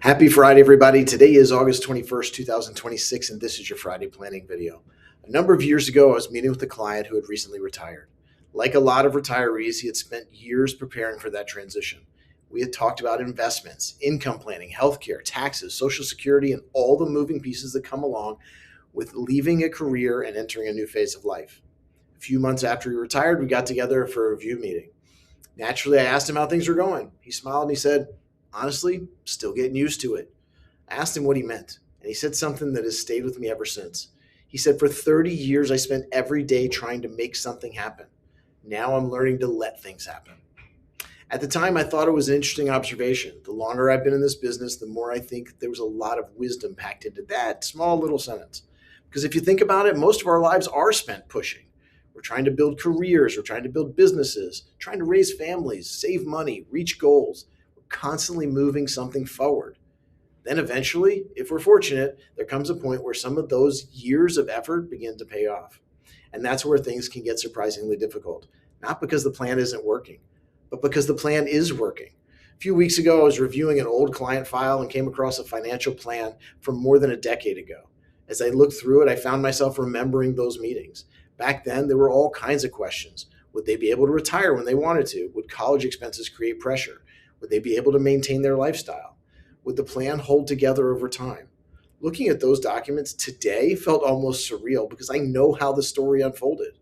Happy Friday, everybody. Today is August 21st, 2026, and this is your Friday planning video. A number of years ago, I was meeting with a client who had recently retired. Like a lot of retirees, he had spent years preparing for that transition. We had talked about investments, income planning, healthcare, taxes, Social Security, and all the moving pieces that come along with leaving a career and entering a new phase of life. A few months after he retired, we got together for a review meeting. Naturally, I asked him how things were going. He smiled and he said, "Honestly, still getting used to it." I asked him what he meant, and he said something that has stayed with me ever since. He said, "For 30 years, I spent every day trying to make something happen. Now I'm learning to let things happen." At the time, I thought it was an interesting observation. The longer I've been in this business, the more I think there was a lot of wisdom packed into that small little sentence. Because if you think about it, most of our lives are spent pushing. We're trying to build careers, we're trying to build businesses, trying to raise families, save money, reach goals. We're constantly moving something forward. Then eventually, if we're fortunate, there comes a point where some of those years of effort begin to pay off. And that's where things can get surprisingly difficult. Not because the plan isn't working, but because the plan is working. A few weeks ago, I was reviewing an old client file and came across a financial plan from more than a decade ago. As I looked through it, I found myself remembering those meetings. Back then, there were all kinds of questions. Would they be able to retire when they wanted to? Would college expenses create pressure? Would they be able to maintain their lifestyle? Would the plan hold together over time? Looking at those documents today felt almost surreal because I know how the story unfolded.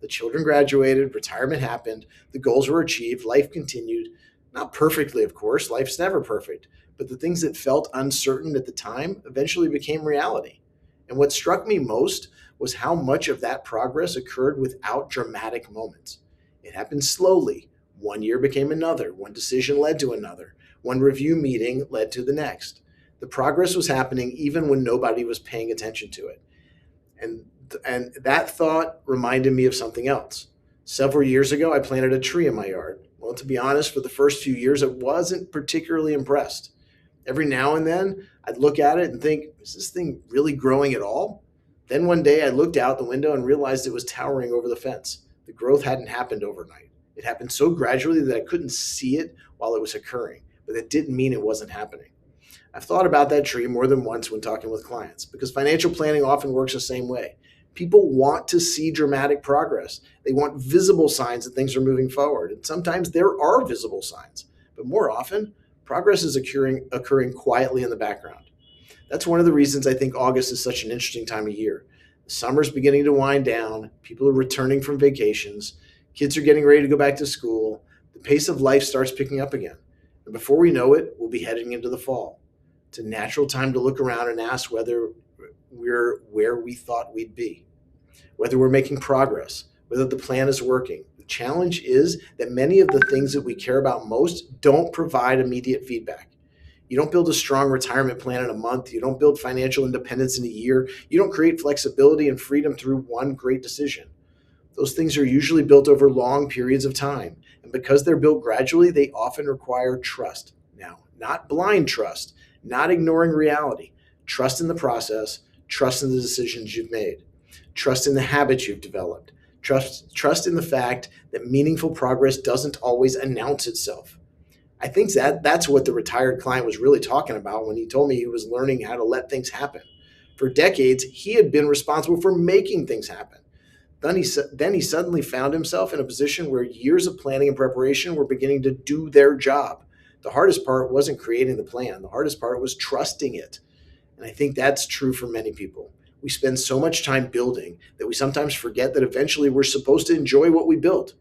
The children graduated, retirement happened, the goals were achieved, life continued. Not perfectly, of course, life's never perfect, but the things that felt uncertain at the time eventually became reality. And what struck me most was how much of that progress occurred without dramatic moments. It happened slowly. One year became another, one decision led to another, one review meeting led to the next. The progress was happening even when nobody was paying attention to it. And that thought reminded me of something else. Several years ago, I planted a tree in my yard. Well, to be honest, for the first few years, I wasn't particularly impressed. Every now and then, I'd look at it and think, is this thing really growing at all? Then one day, I looked out the window and realized it was towering over the fence. The growth hadn't happened overnight. It happened so gradually that I couldn't see it while it was occurring, but that didn't mean it wasn't happening. I've thought about that tree more than once when talking with clients because financial planning often works the same way. People want to see dramatic progress. They want visible signs that things are moving forward. And sometimes there are visible signs, but more often, progress is occurring quietly in the background. That's one of the reasons I think August is such an interesting time of year. The summer's beginning to wind down, people are returning from vacations, kids are getting ready to go back to school, the pace of life starts picking up again. And before we know it, we'll be heading into the fall. It's a natural time to look around and ask whether we're where we thought we'd be, whether we're making progress, whether the plan is working. The challenge is that many of the things that we care about most don't provide immediate feedback. You don't build a strong retirement plan in a month. You don't build financial independence in a year. You don't create flexibility and freedom through one great decision. Those things are usually built over long periods of time. And because they're built gradually, they often require trust. Now, not blind trust, not ignoring reality. Trust in the process, trust in the decisions you've made, trust in the habits you've developed, trust in the fact that meaningful progress doesn't always announce itself. I think that's what the retired client was really talking about when he told me he was learning how to let things happen. For decades, he had been responsible for making things happen. Then he suddenly found himself in a position where years of planning and preparation were beginning to do their job. The hardest part wasn't creating the plan. The hardest part was trusting it. And I think that's true for many people. We spend so much time building that we sometimes forget that eventually we're supposed to enjoy what we built.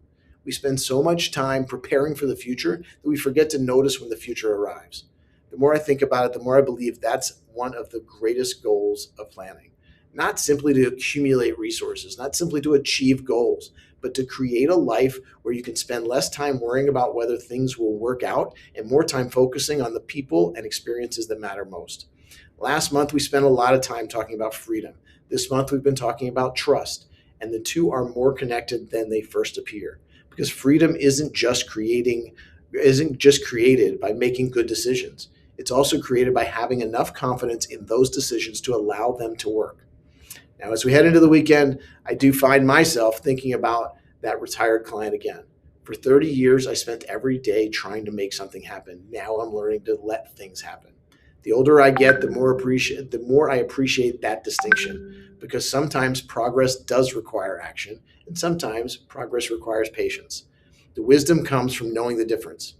We spend so much time preparing for the future that we forget to notice when the future arrives. The more I think about it, the more I believe that's one of the greatest goals of planning. Not simply to accumulate resources, not simply to achieve goals, but to create a life where you can spend less time worrying about whether things will work out and more time focusing on the people and experiences that matter most. Last month, we spent a lot of time talking about freedom. This month, we've been talking about trust, and the two are more connected than they first appear. Because freedom isn't just created by making good decisions. It's also created by having enough confidence in those decisions to allow them to work. Now, as we head into the weekend, I do find myself thinking about that retired client again. For 30 years, I spent every day trying to make something happen. Now I'm learning to let things happen. The older I get, the more I appreciate that distinction, because sometimes progress does require action, and sometimes progress requires patience. The wisdom comes from knowing the difference.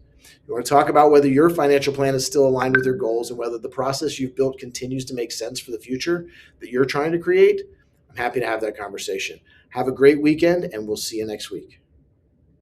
You want to talk about whether your financial plan is still aligned with your goals and whether the process you've built continues to make sense for the future that you're trying to create? I'm happy to have that conversation. Have a great weekend, and we'll see you next week.